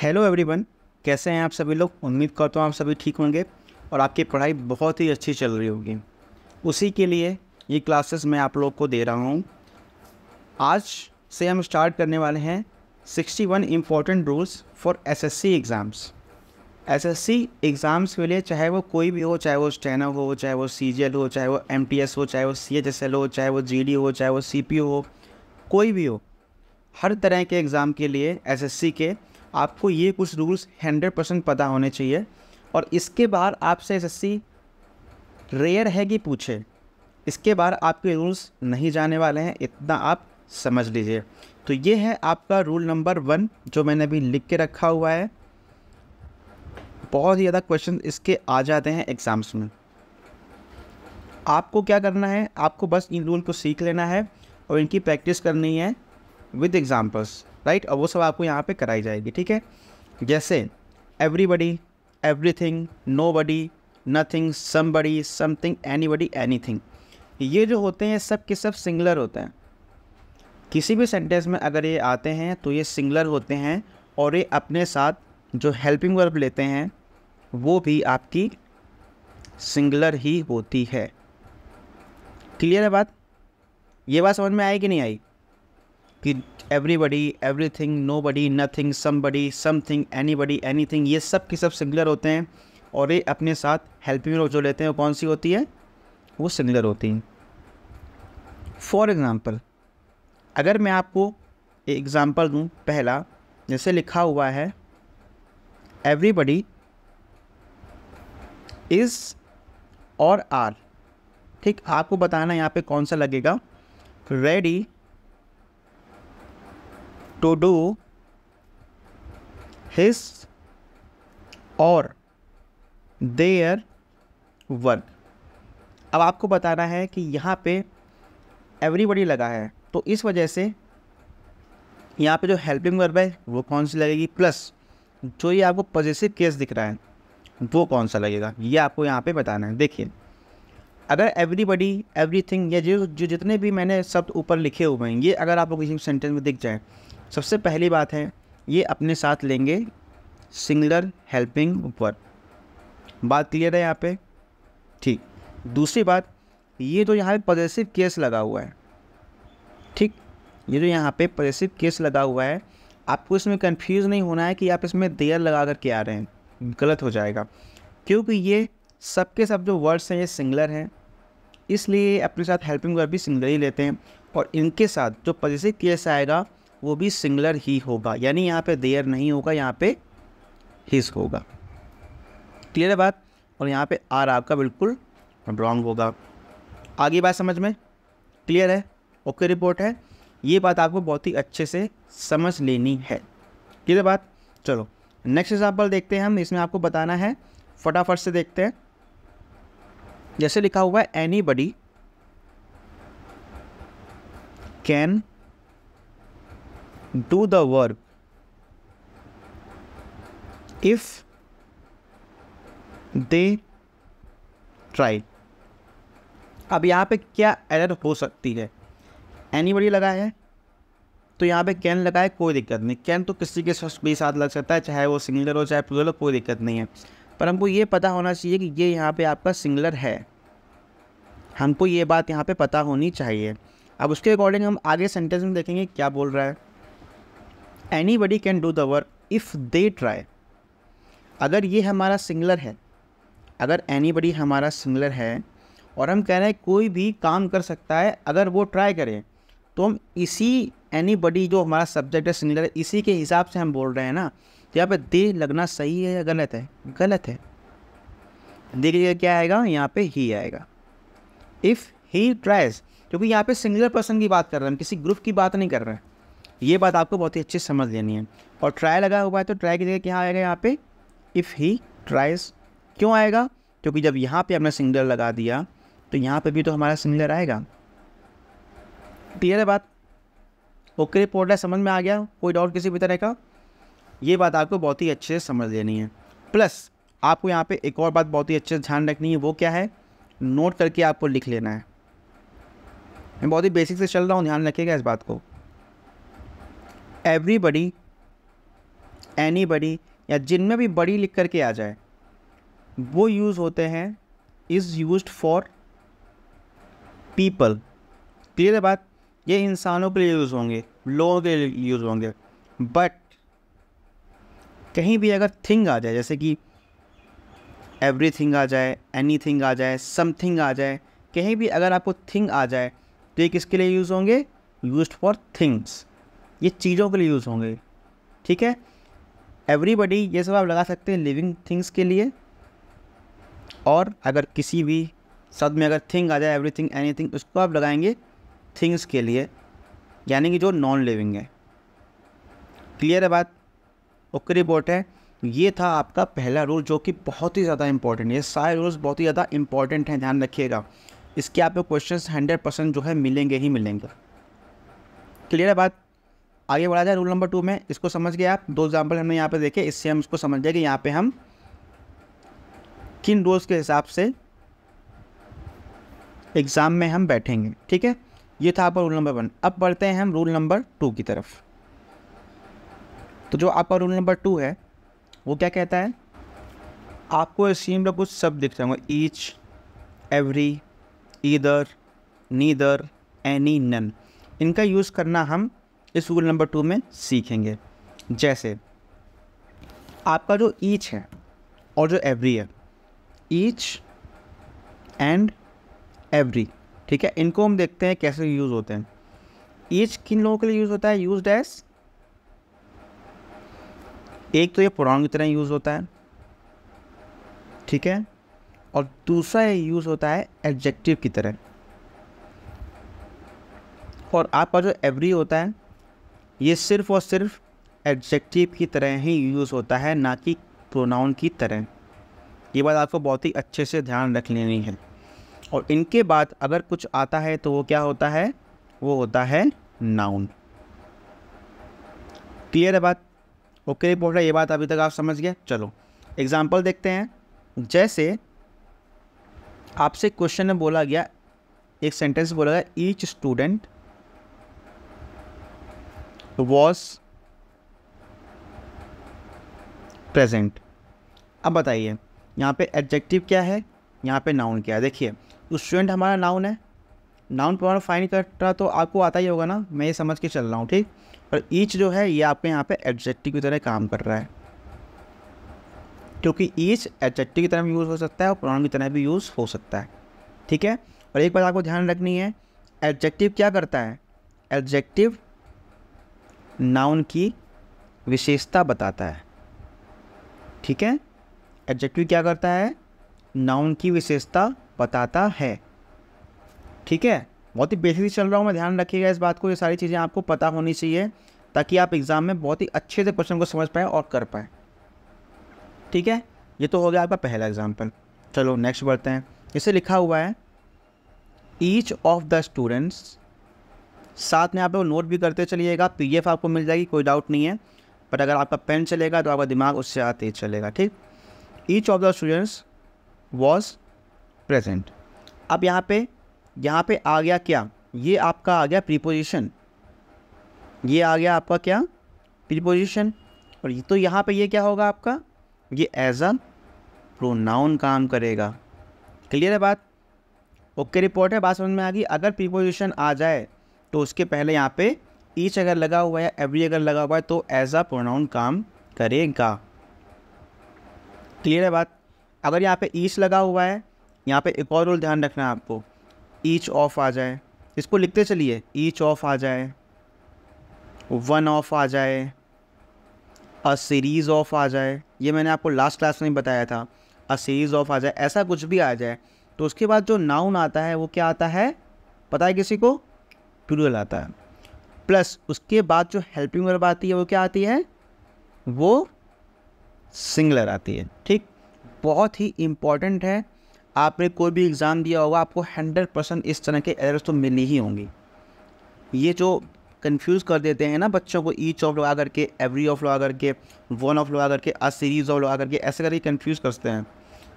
Hello everyone, कैसे हैं आप सभी लोग। उम्मीद करता हूँ आप सभी ठीक होंगे और आपकी पढ़ाई बहुत ही अच्छी चल रही होगी। उसी के लिए ये क्लासेस मैं आप लोग को दे रहा हूँ। आज से हम स्टार्ट करने वाले हैं 61 important rules for SSC exams. SSC exams के लिए चाहे वो कोई भी हो, चाहे वो स्टेनो हो, चाहे वो सीजीएल हो, चाहे वो एमटीएस हो, चाहे वो सीएचएसएल हो, चाहे वो जीडी हो, चाहे वो सीपीओ हो, कोई भी हो, हर तरह के एग्ज़ाम के लिए एसएससी के आपको ये कुछ रूल्स 100% पता होने चाहिए। और इसके बाद आपसे एसएससी रेयर है कि पूछे, इसके बाद आपके रूल्स नहीं जाने वाले हैं, इतना आप समझ लीजिए। तो ये है आपका रूल नंबर 1 जो मैंने अभी लिख के रखा हुआ है। बहुत ही ज़्यादा क्वेश्चन इसके आ जाते हैं एग्ज़ाम्स में। आपको क्या करना है, आपको बस इन रूल को सीख लेना है और इनकी प्रैक्टिस करनी है विद एग्जाम्पल्स, राइट। और वो सब आपको यहाँ पे कराई जाएगी, ठीक है। जैसे everybody, everything, nobody, nothing, somebody, something, anybody, anything, ये जो होते हैं सब के सब सिंगुलर होते हैं। किसी भी सेंटेंस में अगर ये आते हैं तो ये सिंगुलर होते हैं और ये अपने साथ जो हेल्पिंग वर्ब लेते हैं वो भी आपकी सिंगुलर ही होती है। क्लियर है बात? ये बात समझ में आई कि नहीं आई कि everybody, everything, nobody, nothing, somebody, something, anybody, anything, ये सब के सब सिंगुलर होते हैं और ये अपने साथ हेल्पिंग वर्ब जो लेते हैं वो कौन सी होती है? वो सिंगुलर होती हैं। फॉर एग्ज़ाम्पल, अगर मैं आपको एग्ज़ाम्पल दूँ, पहला जैसे लिखा हुआ है एवरीबडी इज़ और आर, ठीक। आपको बताना यहाँ पे कौन सा लगेगा। रेडी टू डू हिज और देयर वर्क। अब आपको बताना है कि यहाँ पे एवरीबडी लगा है तो इस वजह से यहाँ पे जो हेल्पिंग वर्ब है वो कौन सी लगेगी, प्लस जो ये आपको पॉजिटिव केस दिख रहा है वो कौन सा लगेगा, ये आपको यहाँ पे बताना है। देखिए, अगर एवरीबडी, एवरीथिंग, या जो जितने भी मैंने शब्द ऊपर लिखे हुए हैं ये अगर आपको किसी सेंटेंस में दिख जाए, सबसे पहली बात है ये अपने साथ लेंगे सिंगुलर हेल्पिंग वर्ब। बात क्लियर है यहाँ पे? ठीक। दूसरी बात, ये जो यहाँ पे पॉजिटिव केस लगा हुआ है, ठीक, ये जो यहाँ पे पॉजिटिव केस लगा हुआ है, आपको इसमें कंफ्यूज नहीं होना है कि आप इसमें देयर लगा कर के आ रहे हैं, गलत हो जाएगा। क्योंकि ये सब के सब जो वर्ड्स हैं ये सिंगुलर हैं, इसलिए अपने साथ हेल्पिंग वर्ब भी सिंगुलर ही लेते हैं और इनके साथ जो पॉजिटिव केस आएगा वो भी सिंगुलर ही होगा, यानी यहाँ पे देयर नहीं होगा, यहाँ पे हिज होगा। क्लियर है बात? और यहाँ पे आर आपका बिल्कुल रॉन्ग होगा। आगे बात समझ में क्लियर है? ओके रिपोर्ट है। ये बात आपको बहुत ही अच्छे से समझ लेनी है। क्लियर है बात? चलो नेक्स्ट एग्जाम्पल देखते हैं हम। इसमें आपको बताना है, फटाफट से देखते हैं। जैसे लिखा हुआ है anybody can do the work if they try. अब यहाँ पे क्या एरर हो सकती है? एनीबडी लगा है तो यहाँ पे कैन लगा है, कोई दिक्कत नहीं। कैन तो किसी के भी साथ लग सकता है, चाहे वो सिंगुलर हो चाहे प्लूरल हो, कोई दिक्कत नहीं है। पर हमको ये पता होना चाहिए कि ये यहाँ पे आपका सिंगुलर है, हमको ये बात यहाँ पे पता होनी चाहिए। अब उसके अकॉर्डिंग हम आगे सेंटेंस में देखेंगे क्या बोल रहा है। Anybody can do the work if they try. अगर ये हमारा सिंगुलर है, अगर एनीबडी हमारा सिंगुलर है और हम कह रहे हैं कोई भी काम कर सकता है अगर वो ट्राई करे, तो हम इसी एनीबडी जो हमारा सब्जेक्ट है सिंगुलर है, इसी के हिसाब से हम बोल रहे हैं ना। तो यहाँ पे दे लगना सही है या गलत है? गलत है। देखिए क्या आएगा, यहाँ पे ही आएगा। इफ़ ही ट्राइज, क्योंकि यहाँ पे सिंगुलर पर्सन की बात कर रहे हैं, हम किसी ग्रुप की बात नहीं कर रहे हैं। ये बात आपको बहुत ही अच्छे से समझ लेनी है। और ट्राई लगा हुआ है तो ट्राई की जगह क्या आएगा यहाँ पे? If he tries. क्यों आएगा? क्योंकि जब यहाँ पे हमने सिंगुलर लगा दिया तो यहाँ पे भी तो हमारा सिंगुलर आएगा। क्लियर है बात? ओके रिपोर्ट है, समझ में आ गया? कोई डाउट किसी भी तरह का? ये बात आपको बहुत ही अच्छे से समझ लेनी है। प्लस आपको यहाँ पे एक और बात बहुत ही अच्छे से ध्यान रखनी है, वो क्या है? नोट करके आपको लिख लेना है। मैं बहुत ही बेसिक से चल रहा हूँ, ध्यान रखिएगा इस बात को। एवरीबडी एनीबडी या जिनमें भी बड़ी लिख करके आ जाए वो यूज़ होते हैं, is used for people. Clear है बात? ये इंसानों के लिए यूज़ होंगे, लोगों के लिए यूज़ होंगे। बट कहीं भी अगर थिंग आ जाए, जैसे कि एवरीथिंग आ जाए, एनीथिंग आ जाए, समथिंग आ जाए, कहीं भी अगर आपको थिंग आ जाए तो ये किसके लिए यूज़ होंगे? यूज्ड फॉर थिंग्स, ये चीज़ों के लिए यूज़ होंगे। ठीक है, एवरीबडी ये सब आप लगा सकते हैं लिविंग थिंग्स के लिए, और अगर किसी भी शब्द में अगर थिंग आ जाए, एवरीथिंग, एनीथिंग, उसको आप लगाएंगे थिंग्स के लिए, यानी कि जो नॉन लिविंग है। क्लियर है बात? ओके रिपोर्ट है। ये था आपका पहला रूल जो कि बहुत ही ज़्यादा इंपॉर्टेंट है। ये सारे रूल्स बहुत ही ज़्यादा इंपॉर्टेंट हैं, ध्यान रखिएगा। इसके आपको क्वेश्चंस 100% जो है मिलेंगे ही मिलेंगे। क्लियर है बात? आगे बढ़ा जाए रूल नंबर 2 में। इसको समझ गए आप? 2 एग्जाम्पल हमने यहाँ पे देखे, इससे हम इसको समझ गए कि यहाँ पे हम किन रूल्स के हिसाब से एग्ज़ाम में हम बैठेंगे। ठीक है, ये था आपका रूल नंबर 1। अब बढ़ते हैं हम रूल नंबर 2 की तरफ। तो जो आपका रूल नंबर 2 है वो क्या कहता है? आपको स्क्रीन में कुछ शब्द दिख रहे होंगे, each, every, either, neither, any, none. इनका यूज़ करना हम इस रूल नंबर 2 में सीखेंगे। जैसे आपका जो ईच है और जो एवरी है, ईच एंड एवरी, ठीक है, इनको हम देखते हैं कैसे यूज़ होते हैं। ईच किन लोगों के लिए यूज़ होता है? यूज्ड एज, एक तो ये प्रोनाउन की तरह यूज़ होता है, ठीक है, और दूसरा ये यूज़ होता है एडजेक्टिव की तरह। और आपका जो एवरी होता है ये सिर्फ और सिर्फ एडजेक्टिव की तरह ही यूज़ होता है, ना कि प्रोनाउन की तरह। ये बात आपको बहुत ही अच्छे से ध्यान रख लेनी है। और इनके बाद अगर कुछ आता है तो वो क्या होता है? वो होता है नाउन। क्लियर है बात? ओके रिपोर्टर, ये बात अभी तक आप समझ गए। चलो एग्जाम्पल देखते हैं। जैसे आपसे क्वेश्चन में बोला गया, एक सेंटेंस बोला गया, ईच स्टूडेंट वॉज प्रेजेंट। अब बताइए यहाँ पे एडजेक्टिव क्या है, यहाँ पे नाउन क्या है? देखिए स्टूडेंट हमारा नाउन है, नाउन प्रोनाउन फाइन करता तो आपको आता ही होगा ना, मैं ये समझ के चल रहा हूँ, ठीक। और ईच जो है ये आपके यहाँ पे एडजेक्टिव की तरह काम कर रहा है, क्योंकि ईच एडजेक्टिव की तरह भी यूज़ हो सकता है और प्रोनाउन की तरह भी यूज़ हो सकता है, ठीक है। और एक बात आपको ध्यान रखनी है, एडजेक्टिव क्या करता है? एडजेक्टिव नाउन की विशेषता बताता है, ठीक है। एडजेक्टिव क्या करता है? नाउन की विशेषता बताता है, ठीक है। बहुत ही बेसिक चल रहा हूँ मैं, ध्यान रखिएगा इस बात को। ये सारी चीज़ें आपको पता होनी चाहिए ताकि आप एग्ज़ाम में बहुत ही अच्छे से क्वेश्चन को समझ पाएँ और कर पाएँ, ठीक है। ये तो हो गया आपका पहला एग्जाम्पल। चलो नेक्स्ट बढ़ते हैं। इसे लिखा हुआ है ईच ऑफ द स्टूडेंट्स, साथ में आप लोग नोट भी करते चलिएगा, PDF आपको मिल जाएगी, कोई डाउट नहीं है। बट अगर आपका पेन चलेगा तो आपका दिमाग उससे ज़्यादा तेज चलेगा, ठीक। Each of the students was present. अब यहाँ पे आ गया क्या? ये आपका आ गया प्रीपोजिशन, ये आ गया आपका क्या? प्रीपोजिशन। और ये तो यहाँ पे ये क्या होगा आपका? ये एज अ प्रोनाउन काम करेगा। क्लियर है बात? ओके रिपोर्ट है, बात समझ में आ गई। अगर प्रीपोजिशन आ जाए तो उसके पहले यहाँ पे ईच अगर लगा हुआ है, एवरी अगर लगा हुआ है, तो एज अ प्रोनाउन काम करेगा। क्लियर है बात? अगर यहाँ पे ईच लगा हुआ है, यहाँ पे एक और रूल ध्यान रखना है आपको, ईच ऑफ आ जाए, इसको लिखते चलिए, ईच ऑफ आ जाए, वन ऑफ आ जाए, अ सीरीज़ ऑफ आ जाए, ये मैंने आपको लास्ट क्लास में बताया था, अ सीरीज़ ऑफ आ जाए, ऐसा कुछ भी आ जाए तो उसके बाद जो नाउन आता है वो क्या आता है पता है किसी को? प्लूरल आता है। प्लस उसके बाद जो हेल्पिंग वर्ब आती है वो क्या आती है? वो सिंगुलर आती है, ठीक। बहुत ही इम्पॉर्टेंट है, आपने कोई भी एग्ज़ाम दिया होगा आपको 100% इस तरह के एरर्स तो मिली ही होंगी। ये जो कंफ्यूज कर देते हैं ना बच्चों को, ईच ऑफ लगा करके, एवरी ऑफ लगा करके, वन ऑफ लगा करके, अ सीरीज ऑफ लगा करके, ऐसे करके कंफ्यूज करते हैं।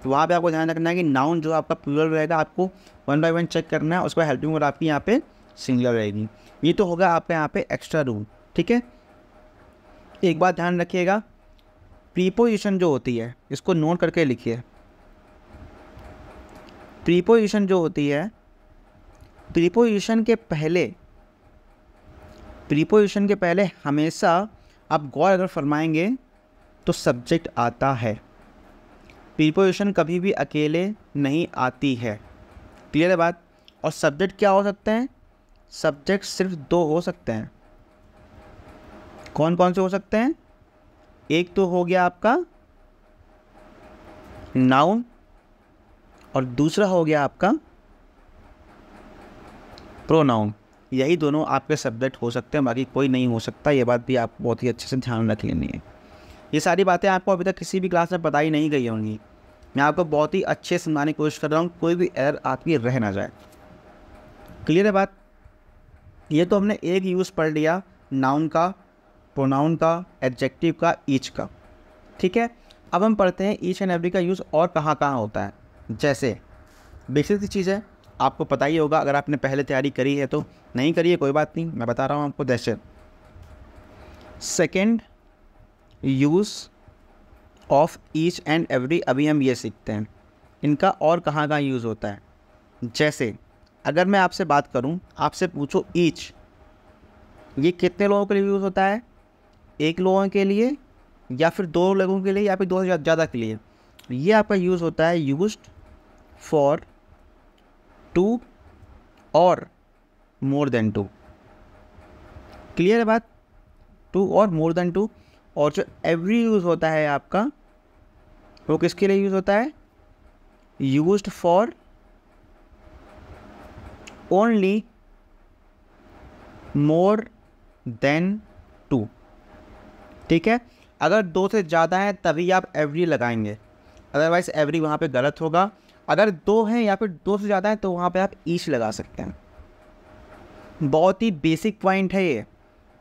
तो वहाँ पे आपको ध्यान रखना है कि नाउन जो आपका प्लूरल रहेगा आपको 1 बाय 1 चेक करना है, उसके बाद हेल्पिंग वर्ब आपकी यहाँ पे सिंगुलर रहेगी। ये तो होगा आपका यहाँ पे एक्स्ट्रा रूल, ठीक है। एक बात ध्यान रखिएगा, प्रीपोजिशन जो होती है, इसको नोट करके लिखिए। प्रीपोजिशन जो होती है, प्रीपोजिशन के पहले हमेशा आप गौर अगर फरमाएंगे तो सब्जेक्ट आता है। प्रीपोजिशन कभी भी अकेले नहीं आती है। क्लियर है बात? और सब्जेक्ट क्या हो सकते हैं? सब्जेक्ट सिर्फ दो हो सकते हैं। कौन कौन से हो सकते हैं? एक तो हो गया आपका नाउन और दूसरा हो गया आपका प्रोनाउन। यही दोनों आपके सब्जेक्ट हो सकते हैं, बाकी कोई नहीं हो सकता। ये बात भी आपको बहुत ही अच्छे से ध्यान रख लेनी है। ये सारी बातें आपको अभी तक किसी भी क्लास में बताई नहीं गई होंगी। मैं आपको बहुत ही अच्छे से समझाने की कोशिश कर रहा हूँ, कोई भी एरर आपकी रह ना जाए। क्लियर है बात? ये तो हमने एक यूज़ पढ़ लिया, नाउन का, प्रोनाउन का, एडजेक्टिव का, ईच का। ठीक है, अब हम पढ़ते हैं ईच एंड एवरी का यूज़ और कहाँ कहाँ होता है। जैसे बेसिक सी चीज़ है, आपको पता ही होगा, अगर आपने पहले तैयारी करी है तो, नहीं करी है कोई बात नहीं, मैं बता रहा हूँ आपको। जैसे second use of each and every, अभी हम ये सीखते हैं इनका और कहाँ कहाँ यूज़ होता है। जैसे अगर मैं आपसे बात करूं, आपसे पूछो ईच, ये कितने लोगों के लिए यूज़ होता है? एक लोगों के लिए, या फिर दो लोगों के लिए, या फिर दो से ज़्यादा के लिए? ये आपका यूज़ होता है यूज्ड फॉर टू और मोर देन टू। क्लियर है बात? टू और मोर देन टू। और जो एवरी यूज़ होता है आपका, वो किसके लिए यूज़ होता है? Used for only more than two. ठीक है, अगर दो से ज़्यादा है तभी आप एवरी लगाएंगे, अदरवाइज एवरी वहाँ पे गलत होगा। अगर दो हैं या फिर दो से ज़्यादा है तो वहाँ पे आप ईच लगा सकते हैं। बहुत ही बेसिक पॉइंट है ये,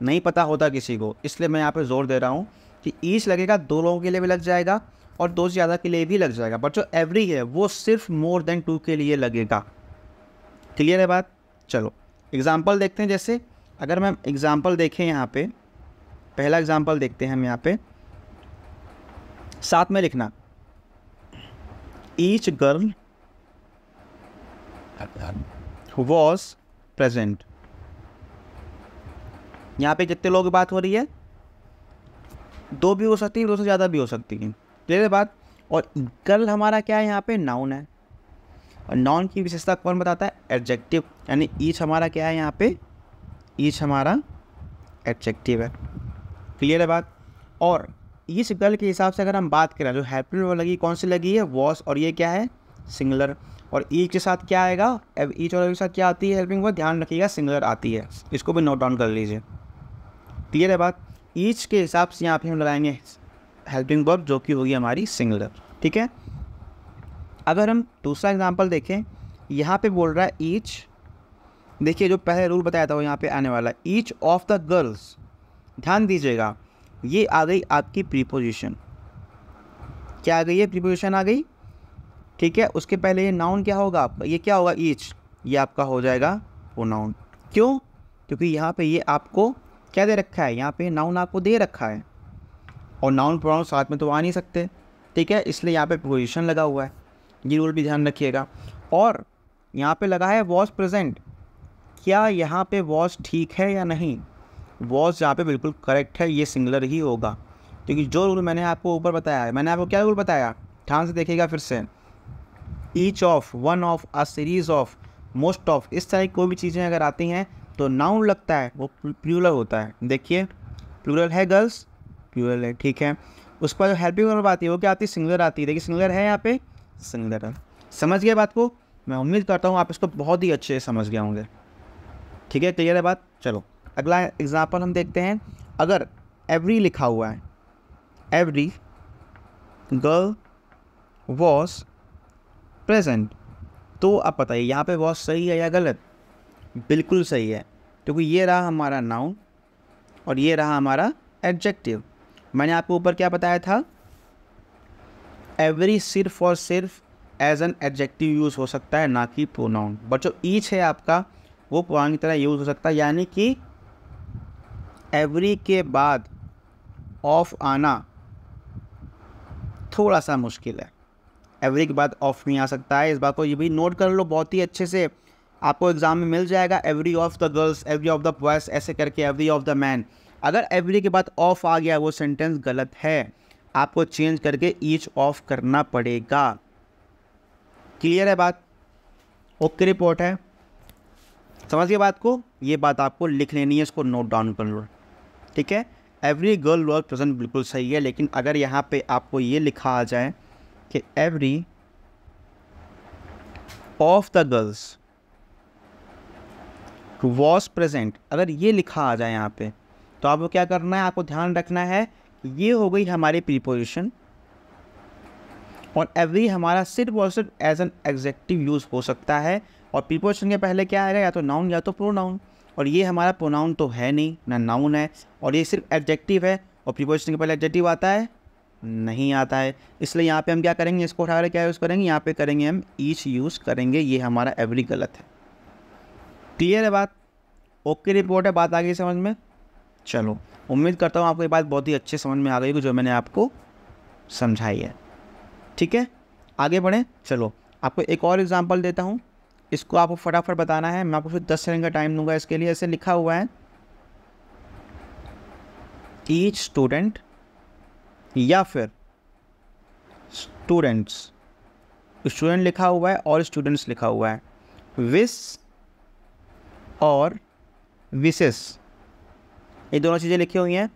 नहीं पता होता किसी को, इसलिए मैं यहाँ पे जोर दे रहा हूँ कि ईच लगेगा, दो लोगों के लिए भी लग जाएगा और दो से ज़्यादा के लिए भी लग जाएगा, बट जो एवरी है वो सिर्फ मोर देन टू के लिए लगेगा। क्लियर है बात? चलो एग्जाम्पल देखते हैं। जैसे अगर मैं एग्जाम्पल देखें यहाँ पे, पहला एग्जाम्पल देखते हैं हम यहाँ पे, साथ में लिखना, ईच गर्ल वॉज प्रेजेंट। यहाँ पे कितने लोगों की बात हो रही है? दो भी हो सकती है, दो से ज़्यादा भी हो सकती है। क्लियर है बात? और गर्ल हमारा क्या है? यहाँ पे नाउन है, और नाउन की विशेषता कौन बताता है? एडजेक्टिव। यानी ईच हमारा क्या है? यहाँ पे ईच हमारा एडजेक्टिव है। क्लियर है बात? और ईच गर्ल के हिसाब से अगर हम बात करें, जो हेल्पिंग वर्ब लगी, कौन सी लगी है? वॉज, और ये क्या है? सिंगुलर। और ईच के साथ क्या आएगा? ईच और के साथ क्या आती है? हेल्पिंग वर्ब, ध्यान रखिएगा सिंगुलर आती है, इसको भी नोट डाउन कर लीजिए। क्लियर है बात? ईच के हिसाब से यहाँ पे हम लगाएंगे हेल्पिंग वर्ब, जो कि होगी हमारी सिंगुलर। ठीक है, अगर हम दूसरा एग्जांपल देखें, यहाँ पे बोल रहा है ईच, देखिए जो पहले रूल बताया था वो यहाँ पे आने वाला है, ईच ऑफ द गर्ल्स। ध्यान दीजिएगा, ये आ गई आपकी प्रीपोजिशन। क्या आ गई है? प्रीपोजिशन आ गई। ठीक है, उसके पहले ये नाउन क्या होगा आपका? ये क्या होगा? ईच, ये आपका हो जाएगा प्रोनाउन। क्यों? क्योंकि यहाँ पे ये आपको क्या दे रखा है? यहाँ पे नाउन आपको दे रखा है, और नाउन प्रोनाउन साथ में तो आ नहीं सकते। ठीक है, इसलिए यहाँ पे प्रीपोजिशन लगा हुआ है, ये रूल भी ध्यान रखिएगा। और यहाँ पे लगा है वॉज प्रेजेंट। क्या यहाँ पे वॉज ठीक है या नहीं? वॉज यहाँ पे बिल्कुल करेक्ट है, ये सिंगुलर ही होगा, क्योंकि जो रूल मैंने आपको ऊपर बताया है, मैंने आपको क्या रूल बताया? ध्यान से देखिएगा फिर से, each of, one of, a series of, most of, इस तरह की कोई भी चीज़ें अगर आती हैं तो नाउन लगता है, वो प्लूरल होता है। देखिए प्लूरल है गर्ल्स, प्लूरल है। ठीक है, उस पर जो हेल्पिंग वर्ब आती है वो क्या आती है? सिंगुलर आती है। देखिए सिंगुलर है यहाँ पे, सिंगुलर है। समझ गए बात को? मैं उम्मीद करता हूँ आप इसको बहुत ही अच्छे से समझ गए होंगे। ठीक है, क्लियर है बात? चलो अगला एग्जाम्पल हम देखते हैं। अगर एवरी लिखा हुआ है, एवरी गर्ल वॉज प्रेजेंट, तो आप बताइए यहाँ पे वॉज सही है या गलत? बिल्कुल सही है, क्योंकि ये रहा हमारा नाउन और ये रहा हमारा एडजेक्टिव। मैंने आपको ऊपर क्या बताया था? एवरी सिर्फ और सिर्फ एज एन एडजेक्टिव यूज़ हो सकता है, ना कि प्रोनाउन। बट जो ईच है आपका, वो प्रोनाउन की तरह यूज़ हो सकता है, यानी कि एवरी के बाद ऑफ आना थोड़ा सा मुश्किल है। एवरी के बाद ऑफ नहीं आ सकता है, इस बात को ये भी नोट कर लो बहुत ही अच्छे से, आपको एग्जाम में मिल जाएगा। Every of the girls, every of the boys, ऐसे करके एवरी ऑफ द मैन। अगर एवरी के बाद ऑफ आ गया वो सेंटेंस गलत है, आपको चेंज करके ईच ऑफ करना पड़ेगा। क्लियर है बात? ओके रिपोर्ट है, समझ गए बात को? ये बात आपको लिख लेनी है, इसको नोट डाउन कर लो, ठीक है। एवरी गर्ल वर्क प्रेजेंट बिल्कुल सही है, लेकिन अगर यहाँ पे आपको ये लिखा आ जाए कि every of the girls was present, अगर ये लिखा आ जाए यहाँ पे, तो आपको क्या करना है, आपको ध्यान रखना है ये हो गई हमारी प्रीपोजिशन, और एवरी हमारा सिर्फ और सिर्फ एज एन एग्जेक्टिव यूज़ हो सकता है। और प्रीपोजिशन के पहले क्या आएगा, या तो नाउन या तो प्रोनाउन, और ये हमारा प्रोनाउन तो है नहीं, ना नाउन है, और ये सिर्फ एडजेक्टिव है, और प्रीपोजिशन के पहले एडजेक्टिव आता है नहीं आता है। इसलिए यहाँ पे हम क्या करेंगे, इसको उठाकर क्या यूज़ करेंगे, यहाँ पे करेंगे हम ईच यूज़ करेंगे। ये हमारा एवरी गलत है। क्लियर है बात? ओके रिपोर्ट है, बात आ गई समझ में? चलो, उम्मीद करता हूँ आपको ये बात बहुत ही अच्छे समझ में आ गई जो मैंने आपको समझाई है। ठीक है, आगे बढ़ें। चलो, आपको एक और एग्जांपल देता हूँ, इसको आपको फटाफट बताना है। मैं आपको फिर 10 सेकंड का टाइम दूंगा इसके लिए। ऐसे लिखा हुआ है ईच स्टूडेंट या फिर स्टूडेंट्स, स्टूडेंट लिखा हुआ है और स्टूडेंट्स लिखा हुआ है, विश और विशेस, ये दोनों चीज़ें लिखी हुई हैं।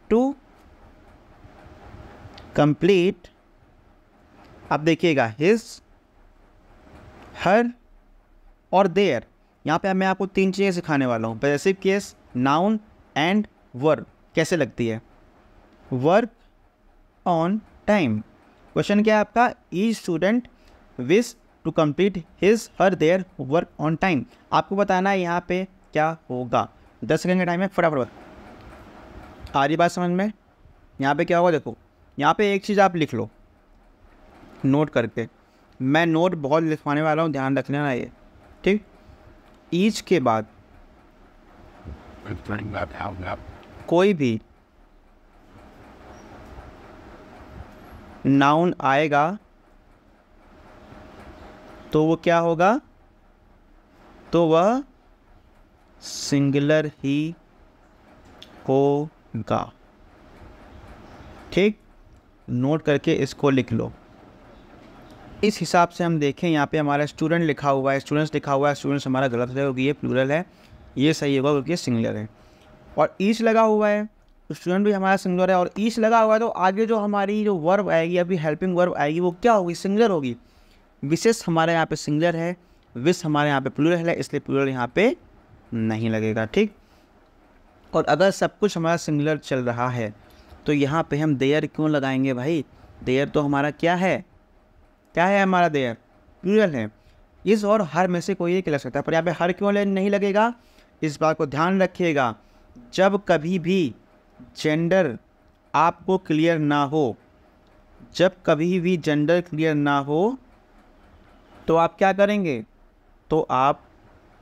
टू कंप्लीट, अब देखिएगा हिज, हर और देयर। यहाँ पे मैं आपको 3 चीज़ें सिखाने वाला हूँ, possessive case, noun and verb कैसे लगती है। वर्क ऑन टाइम, क्वेश्चन क्या है आपका, each student wish to complete his her their work on time. आपको बताना है यहाँ पे क्या होगा। 10 सेकंड का टाइम है, फटाफट आ रही बात समझ में? यहाँ पे क्या होगा, देखो यहाँ पे एक चीज़ आप लिख लो नोट करके, मैं नोट बहुत लिखवाने वाला हूँ, ध्यान रख लेना ये, ठीक। ईच के बाद कोई भी नाउन आएगा तो वो क्या होगा, तो वह सिंगुलर ही होगा। ठीक, नोट करके इसको लिख लो। इस हिसाब से हम देखें, यहाँ पे हमारा स्टूडेंट लिखा हुआ है, स्टूडेंट्स लिखा हुआ है, स्टूडेंट्स हमारा गलत है क्योंकि ये प्लूरल है, ये सही होगा क्योंकि ये सिंगुलर है। और ईच लगा हुआ है, स्टूडेंट भी हमारा सिंगुलर है, और ईच लगा हुआ है तो आगे जो हमारी जो वर्ब आएगी, अभी हेल्पिंग वर्ब आएगी, वो क्या होगी, सिंगुलर होगी। विशेष हमारे यहाँ पे सिंगुलर है, विश हमारे यहाँ पे प्लूरल है, इसलिए प्लूरल यहाँ पे नहीं लगेगा। ठीक, और अगर सब कुछ हमारा सिंगुलर चल रहा है तो यहाँ पे हम देयर क्यों लगाएंगे भाई? देयर तो हमारा क्या है, क्या है हमारा, देयर प्लूरल है। इस और हर में से कोई एक लग सकता है, पर यहाँ पे हर क्यों नहीं लगेगा, इस बात को ध्यान रखिएगा। जब कभी भी जेंडर आपको क्लियर ना हो, जब कभी भी जेंडर क्लियर ना हो, तो आप क्या करेंगे, तो आप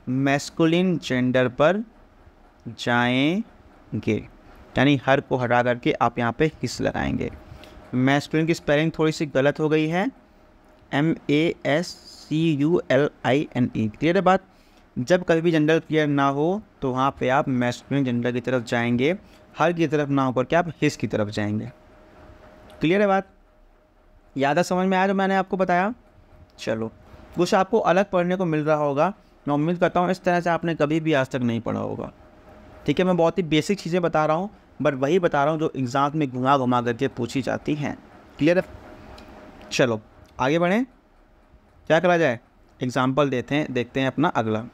मैस्कुलिन जेंडर पर जाएंगे, यानी हर को हटा करके आप यहाँ पे हिस लगाएंगे। मैस्कुलिन की स्पेलिंग थोड़ी सी गलत हो गई है, MASCULINE। क्लियर है बात? जब कभी भी जेंडर क्लियर ना हो तो वहाँ पे आप मैस्कुलिन जेंडर की तरफ जाएंगे, हर की तरफ ना होकर के आप हिस की तरफ जाएंगे। क्लियर है बात? याद है, समझ में आया जो मैंने आपको बताया? चलो, कुछ आपको अलग पढ़ने को मिल रहा होगा, मैं उम्मीद करता हूँ इस तरह से आपने कभी भी आज तक नहीं पढ़ा होगा। ठीक है, मैं बहुत ही बेसिक चीज़ें बता रहा हूँ, बट वही बता रहा हूँ जो एग्ज़ाम में घुमा घुमा करके पूछी जाती हैं। क्लियर है? चलो आगे बढ़ें, क्या करा जाए, एग्जाम्पल देते हैं, देखते हैं अपना अगला।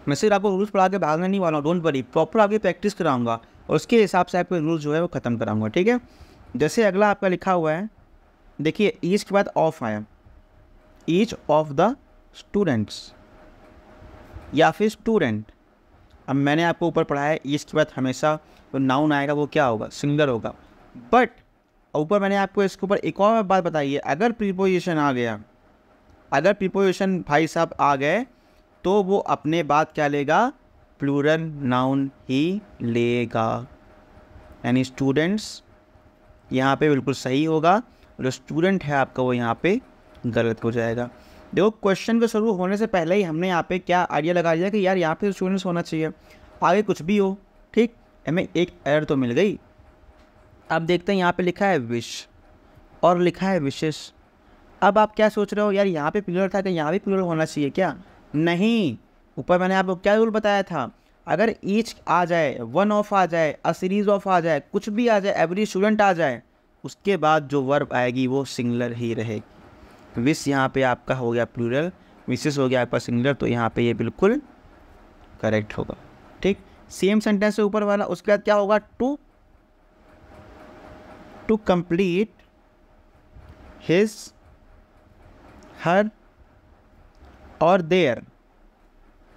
मैं सिर्फ आपको रूल्स पढ़ा के भागने नहीं वाला हूँ, डोंट वरी, प्रॉपर आपकी प्रैक्टिस कराऊंगा और उसके हिसाब से आपके रूल्स जो है वो ख़त्म कराऊंगा। ठीक है, जैसे अगला आपका लिखा हुआ है, देखिए ईच के बाद ऑफ आया, ईच ऑफ द स्टूडेंट्स या फिर स्टूडेंट। अब मैंने आपको ऊपर पढ़ाया है ईच के बाद हमेशा तो नाउन आएगा, वो क्या होगा, सिंगुलर होगा। बट ऊपर मैंने आपको इसके ऊपर एक और बात बताई है, अगर प्रीपोजिशन आ गया, अगर प्रीपोजिशन भाई साहब आ गए तो वो अपने बात क्या लेगा, प्लूरल नाउन ही लेगा। यानी स्टूडेंट्स यहाँ पे बिल्कुल सही होगा, जो स्टूडेंट है आपका वो यहाँ पे गलत हो जाएगा। देखो क्वेश्चन को शुरू होने से पहले ही हमने यहाँ पे क्या आइडिया लगा दिया कि यार यहाँ पे स्टूडेंट्स होना चाहिए, आगे कुछ भी हो, ठीक, हमें एक एरर तो मिल गई। अब देखते हैं यहाँ पे लिखा है विश और लिखा है विशेष। अब आप क्या सोच रहे हो, यार यहाँ पे प्लूरल था तो यहाँ भी प्लूरल होना चाहिए क्या? नहीं, ऊपर मैंने आपको क्या रूल बताया था, अगर ईच आ जाए, वन ऑफ आ जाए, अ सीरीज ऑफ आ जाए, कुछ भी आ जाए, एवरी स्टूडेंट आ जाए, उसके बाद जो वर्ब आएगी वो सिंगुलर ही रहेगी। विश यहाँ पे आपका हो गया प्लूरल, विशेष हो गया आपका सिंगुलर, तो यहाँ पे ये बिल्कुल करेक्ट होगा। ठीक, सेम सेंटेंस से ऊपर वाला, उसके बाद क्या होगा, टू कंप्लीट हिज, हर और देयर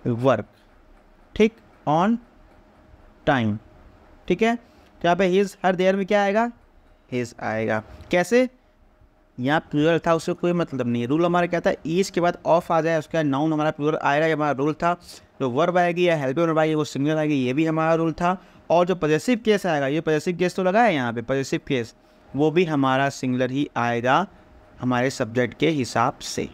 वर्क, ठीक, ऑन टाइम। ठीक है, तो यहाँ पे हिज हर देयर में क्या आएगा, हिज आएगा। कैसे, यहाँ प्लूरल था उससे कोई मतलब नहीं है। रूल हमारा क्या था, ईच के बाद ऑफ आ जाए, उसके बाद नाउन हमारा प्लूरल आएगा, ये हमारा रूल था। जो वर्ब आएगी या हेल्पिंग वर्ब आएगी वो सिंगुलर आएगी, ये भी हमारा रूल था। और जो पॉजेसिव केस आएगा, ये पॉजेसिव केस तो लगा है यहाँ पे, पॉजेसिव केस वो भी हमारा सिंगुलर ही आएगा हमारे सब्जेक्ट के हिसाब से।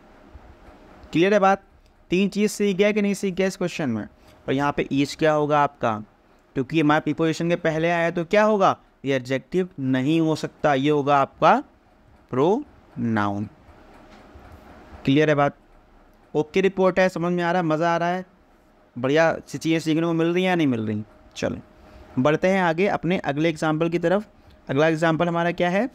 क्लियर है बात? 3 चीज़ सीख गया कि नहीं सीख गया इस क्वेश्चन में? और यहाँ पे ईच क्या होगा आपका, क्योंकि हमारे प्रीपोजिशन के पहले आया तो क्या होगा, ये एडजेक्टिव नहीं हो सकता, ये होगा आपका प्रोनाउन। क्लियर है बात? ओके रिपोर्ट है, समझ में आ रहा है, मज़ा आ रहा है, बढ़िया सी चीज़ें सीखने को मिल रही हैं या नहीं मिल रही? चलो बढ़ते हैं आगे अपने अगले एग्जाम्पल की तरफ। अगला एग्जाम्पल हमारा क्या है,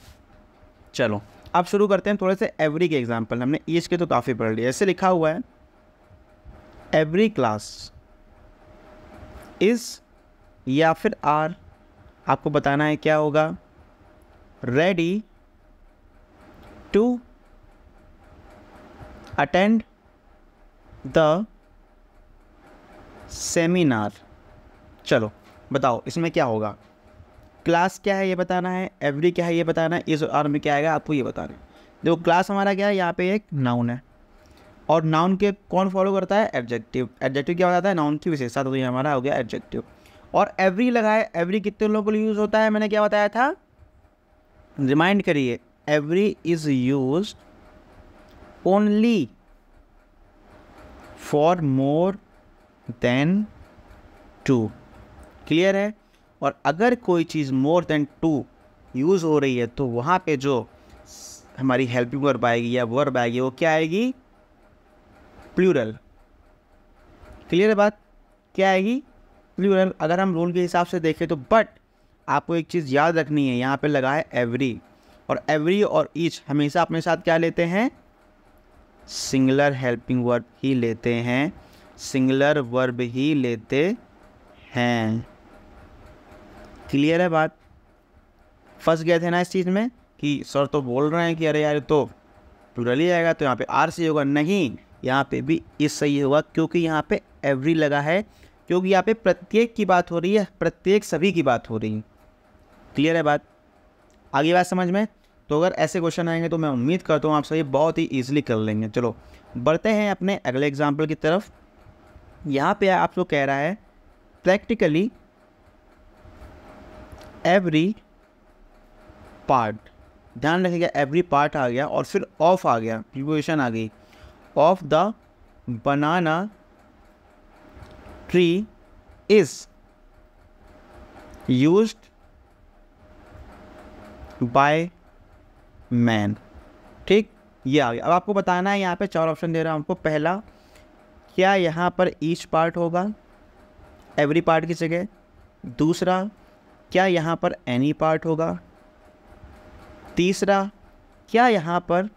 चलो अब शुरू करते हैं थोड़े से एवरी के एग्जाम्पल। हमने ईच के तो काफ़ी पढ़ लिया। ऐसे लिखा हुआ है, एवरी क्लास इज़ या फिर आर, आपको बताना है क्या होगा, ready to attend the seminar. चलो बताओ इसमें क्या होगा, क्लास क्या है ये बताना है, एवरी क्या है ये बताना है, इस आर में क्या आएगा आपको ये बताना है। देखो क्लास हमारा क्या है, यहाँ पे एक नाउन है, और नाउन के कौन फॉलो करता है, एडजेक्टिव। एडजेक्टिव क्या बताता है, नाउन की विशेषता, तो ये हमारा हो गया एडजेक्टिव। और एवरी लगा है, एवरी कितने लोगों के लिए यूज़ होता है, मैंने क्या बताया था, रिमाइंड करिए, every is use only for more than 2। Clear है? और अगर कोई चीज़ मोर देन 2 यूज़ हो रही है तो वहाँ पे जो हमारी हेल्पिंग वर्ब आएगी या वर्ब आएगी वो क्या आएगी, प्लूरल। क्लियर है बात? क्या आएगी, प्लूरल। अगर हम रूल के हिसाब से देखें तो, बट आपको एक चीज़ याद रखनी है, यहाँ पे लगा है एवरी, और एवरी और ईच हमेशा अपने साथ क्या लेते हैं, सिंगुलर हेल्पिंग वर्ब ही लेते हैं, सिंगुलर वर्ब ही लेते हैं। क्लियर है बात? फंस गए थे ना इस चीज़ में कि सर तो बोल रहे हैं कि अरे यार तो प्लूरल ही आएगा, तो यहाँ पे आर सही होगा। नहीं, यहाँ पे भी इस सही होगा, क्योंकि यहाँ पे एवरी लगा है, क्योंकि यहाँ पे प्रत्येक की बात हो रही है, प्रत्येक सभी की बात हो रही है। क्लियर है बात? आगे बात समझ में? तो अगर ऐसे क्वेश्चन आएंगे तो मैं उम्मीद करता हूँ आप सभी बहुत ही ईजिली कर लेंगे। चलो बढ़ते हैं अपने अगले एग्जाम्पल की तरफ। यहाँ पे आपको कह रहा है, प्रैक्टिकली एवरी पार्ट, ध्यान रखिएगा एवरी पार्ट आ गया और फिर ऑफ आ गया, प्रीपोजिशन आ गई, of the banana tree is used by man. ठीक, ये आ गया। अब आपको बताना है, यहाँ पे 4 ऑप्शन दे रहा हूँ आपको। पहला, क्या यहाँ पर ईच पार्ट होगा एवरी पार्ट की जगह। दूसरा, क्या यहाँ पर एनी पार्ट होगा। तीसरा, क्या यहाँ पर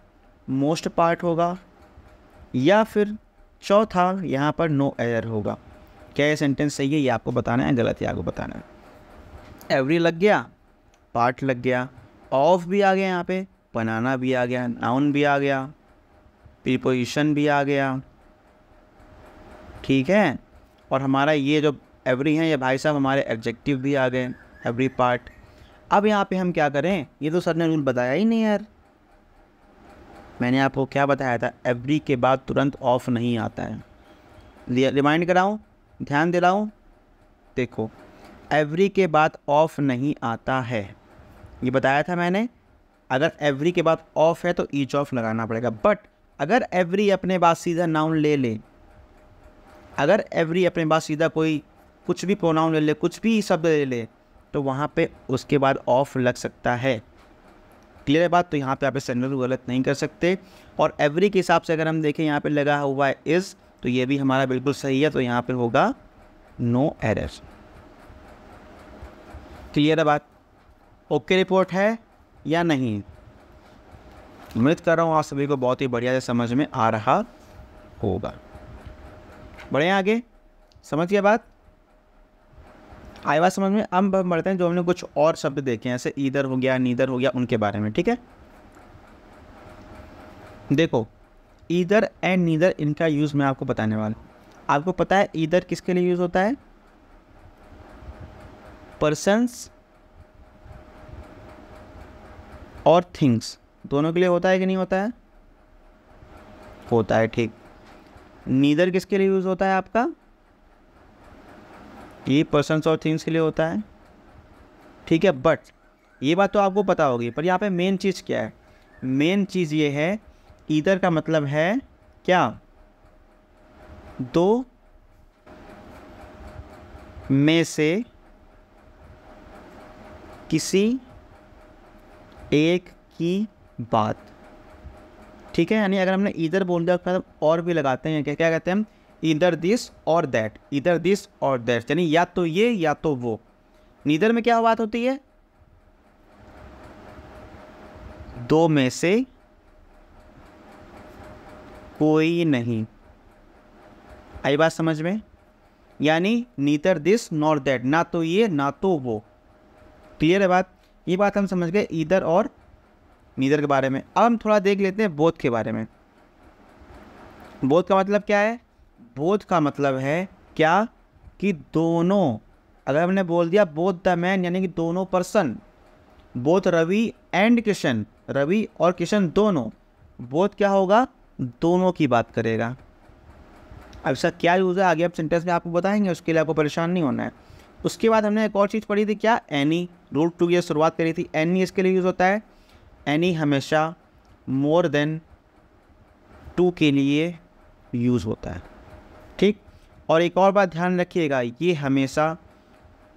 मोस्ट पार्ट होगा। या फिर चौथा, यहाँ पर नो एरर होगा। क्या ये सेंटेंस सही है ये आपको बताना है, गलत है आपको बताना है। एवरी लग गया, पार्ट लग गया, ऑफ भी आ गया, यहाँ पे बनाना भी आ गया, नाउन भी आ गया, प्रीपोजिशन भी आ गया। ठीक है, और हमारा ये जो एवरी है ये भाई साहब हमारे एडजेक्टिव भी आ गए, एवरी पार्ट। अब यहाँ पे हम क्या करें, ये तो सर ने रूल बताया ही नहीं यार। मैंने आपको क्या बताया था, एवरी के बाद तुरंत ऑफ नहीं आता है। रिमाइंड कराऊँ, ध्यान दिलाऊँ, देखो एवरी के बाद ऑफ नहीं आता है, ये बताया था मैंने, अगर एवरी के बाद ऑफ है तो ईच ऑफ लगाना पड़ेगा। बट अगर एवरी अपने बाद सीधा नाउन ले ले, अगर एवरी अपने बाद सीधा कोई कुछ भी प्रोनाउन ले ले, कुछ भी शब्द ले ले, तो वहाँ पे उसके बाद ऑफ लग सकता है। क्लियर है बात? तो यहाँ पे आप सेंटेंस को गलत नहीं कर सकते। और एवरी के हिसाब से अगर हम देखें, यहाँ पे लगा हुआ है इज़, तो ये भी हमारा बिल्कुल सही है, तो यहाँ पे होगा नो एरर। क्लियर है बात? ओके रिपोर्ट है या नहीं? उम्मीद कर रहा हूँ आप सभी को बहुत ही बढ़िया से समझ में आ रहा होगा। बढ़िया, आगे समझ गया बात? आई बात समझ में? अब हम बढ़ते हैं जो हमने कुछ और शब्द देखे हैं, जैसे ईदर हो गया, नीदर हो गया, उनके बारे में। ठीक है, देखो ईदर एंड नीदर, इनका यूज़ मैं आपको बताने वाला हूँ। आपको पता है ईदर किसके लिए यूज़ होता है? पर्सन्स और थिंग्स दोनों के लिए होता है कि नहीं होता है? होता है, ठीक। नीदर किसके लिए यूज़ होता है आपका? ये पर्सन्स और थिंग्स के लिए होता है, ठीक है। बट ये बात तो आपको पता होगी, पर यहाँ पे मेन चीज़ क्या है? मेन चीज़ ये है, ईदर का मतलब है क्या? दो में से किसी एक की बात, ठीक है। यानी अगर हमने ईदर बोल दिया तो और भी लगाते हैं, क्या क्या कहते हैं हम? ईदर दिस और दैट, ईदर दिस और दैट, यानी या तो ये या तो वो। नीदर में क्या बात होती है? दो में से कोई नहीं। आई बात समझ में? यानी नीदर दिस नॉर दैट, ना तो ये ना तो वो। क्लियर है बात? ये बात हम समझ गए ईदर और नीदर के बारे में। अब हम थोड़ा देख लेते हैं बोथ के बारे में। बोथ का मतलब क्या है? बोथ का मतलब है क्या? कि दोनों। अगर हमने बोल दिया बोथ द मैन, यानी कि दोनों person, both Ravi and Kishan, Ravi और किशन दोनों, बोथ क्या होगा? दोनों की बात करेगा। अब इसका क्या यूज़ है आगे आप सेंटेंस में आपको बताएंगे, उसके लिए आपको परेशान नहीं होना है। उसके बाद हमने एक और चीज़ पढ़ी थी, क्या? एनी। रूल 2 की शुरुआत करी थी। एनी इसके लिए यूज़ होता है। एनी हमेशा मोर देन 2 के लिए यूज़ होता है, ठीक। और एक और बात ध्यान रखिएगा, ये हमेशा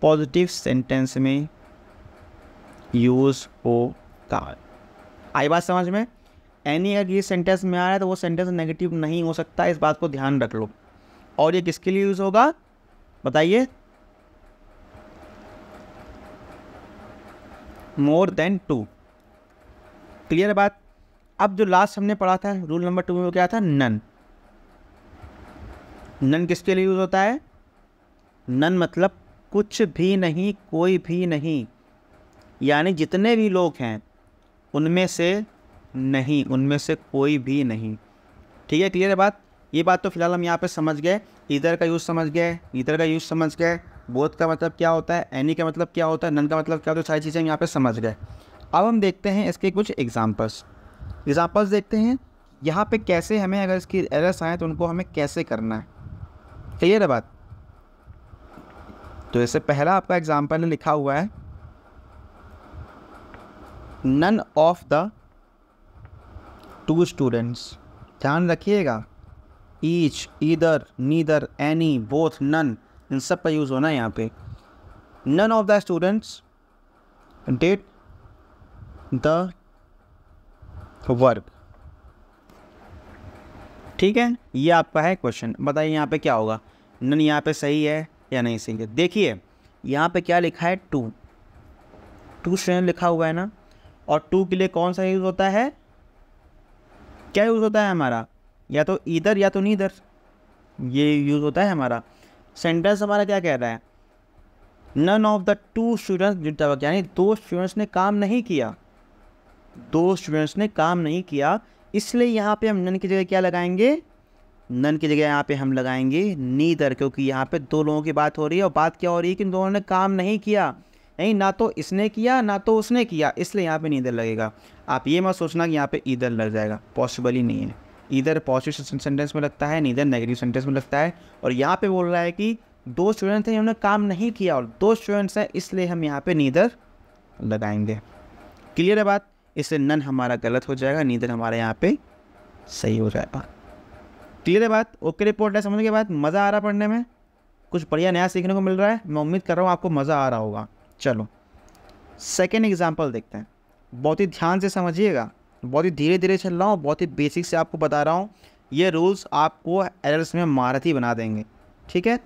पॉजिटिव सेंटेंस में यूज़ होगा। आई बात समझ में? एनी अगर ये सेंटेंस में आ रहा है तो वो सेंटेंस नेगेटिव नहीं हो सकता, इस बात को ध्यान रख लो। और ये किसके लिए यूज़ होगा बताइए? More than 2। क्लियर है बात? अब जो लास्ट हमने पढ़ा था रूल नंबर 2 में, वो क्या था? नन। नन किसके लिए यूज़ होता है? नन मतलब कुछ भी नहीं, कोई भी नहीं, यानी जितने भी लोग हैं उनमें से नहीं, उनमें से कोई भी नहीं, ठीक है। क्लियर है बात? ये बात तो फिलहाल हम यहाँ पे समझ गए। ईदर का यूज़ समझ गए, ईदर का यूज़ समझ गए, बोथ का मतलब क्या होता है, एनी का मतलब क्या होता है, नन का मतलब क्या होता है, सारी चीज़ें हम यहाँ पे समझ गए। अब हम देखते हैं इसके कुछ एग्जांपल्स देखते हैं यहाँ पे कैसे हमें, अगर इसकी एरर्स आए तो उनको हमें कैसे करना है। क्लियर है बात? तो इससे पहला आपका एग्जांपल लिखा हुआ है, नन ऑफ द 2 स्टूडेंट्स। ध्यान रखिएगा, each, either, neither, any, both, none, इन सब का यूज़ होना है यहाँ पे। None of the students did the work, ठीक है। ये आपका है क्वेश्चन। बताइए यहाँ पे क्या होगा? नन यहाँ पे सही है या नहीं सही है? देखिए यहाँ पे क्या लिखा है? 2 स्टूडेंट लिखा हुआ है ना, और 2 के लिए कौन सा यूज़ होता है? क्या यूज़ होता है हमारा? या तो ईदर या तो नीदर, ये यूज़ होता है हमारा। सेंटेंस हमारा क्या कह रहा है? None of the 2 students did the work, यानी 2 स्टूडेंट्स ने काम नहीं किया, 2 स्टूडेंट्स ने काम नहीं किया। इसलिए यहाँ पे हम नन की जगह क्या लगाएंगे? नन की जगह यहाँ पे हम लगाएंगे नीदर, क्योंकि यहाँ पे 2 लोगों की बात हो रही है, और बात क्या हो रही है कि इन दोनों ने काम नहीं किया, नहीं, ना तो इसने किया ना तो उसने किया, इसलिए यहाँ पे नीदर लगेगा। आप ये मत सोचना कि यहाँ पे ईदर लग जाएगा, पॉसिबल ही नहीं है। ईदर पॉजिटिव सेंटेंस में लगता है, नीदर नेगेटिव सेंटेंस में लगता है। और यहाँ पे बोल रहा है कि 2 स्टूडेंट थे, उन्होंने काम नहीं किया, और 2 स्टूडेंट्स हैं, इसलिए हम यहाँ पे नीदर लगाएंगे। क्लियर है बात? इससे नन हमारा गलत हो जाएगा, नीदर हमारे यहाँ पे सही हो जाएगा। क्लियर है बात? ओके रिपोर्ट है, समझने के बाद मज़ा आ रहा पढ़ने में, कुछ बढ़िया नया सीखने को मिल रहा है। मैं उम्मीद कर रहा हूँ आपको मज़ा आ रहा होगा। चलो सेकेंड एग्जाम्पल देखते हैं। बहुत ही ध्यान से समझिएगा, बहुत ही धीरे धीरे चल रहा हूँ, बहुत ही बेसिक से आपको बता रहा हूँ। ये रूल्स आपको एरर्स में महारथी बना देंगे, ठीक है।